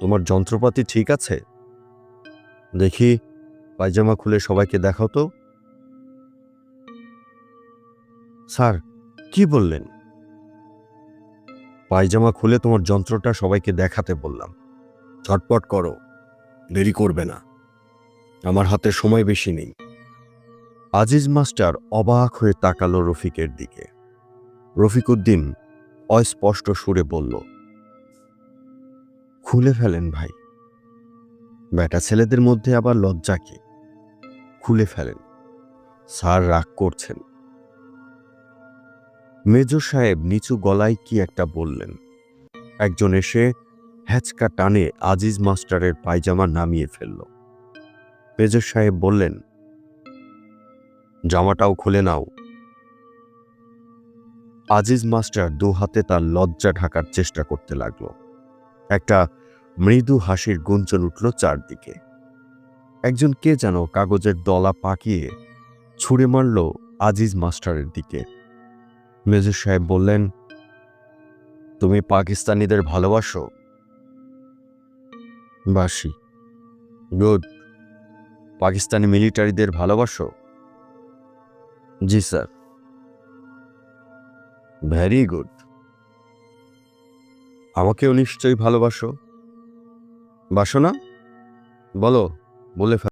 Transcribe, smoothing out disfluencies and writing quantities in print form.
তোমার যন্ত্রপাতি ঠিক আছে? দেখি, পায়জামা খুলে সবাইকে দেখাও তো। স্যার, কি বললেন? পায়জামা খুলে তোমার যন্ত্রটা সবাইকে দেখাতে বললাম। ঝটপট করো, দেরি করবে না, আমার হাতে সময় বেশি নেই। আজিজ মাস্টার অবাক হয়ে তাকালো রফিকের দিকে। রফিকউদ্দিন অস্পষ্ট সুরে বলল, খুলে ফেলেন ভাই, বেটা ছেলেদের মধ্যে আবার লজ্জা কি? খুলে ফেলেন, স্যার রাগ করছেন। মেজর সাহেব নিচু গলায় কি একটা বললেন। একজন এসে হ্যাচকা টানে আজিজ মাস্টারের পায়জামা নামিয়ে ফেলল। মেজর সাহেব বললেন, জামাটাও খুলে নাও। আজিজ মাস্টার দু হাতে তার লজ্জা ঢাকার চেষ্টা করতে লাগলো। একটা মৃদু হাসির গুঞ্জন উঠল চারদিকে। একজন কে যেন কাগজের দলা পাকিয়ে ছুঁড়ে মারল আজিজ মাস্টারের দিকে। মেজর সাহেব বললেন, তুমি পাকিস্তানিদের ভালোবাসো? বাসি। গুড। পাকিস্তানি মিলিটারিদের ভালোবাসো? জি স্যার। Very good. আমাকেও নিশ্চয়ই ভালোবাসো, বাসো না? বলো, বলে ফেলো।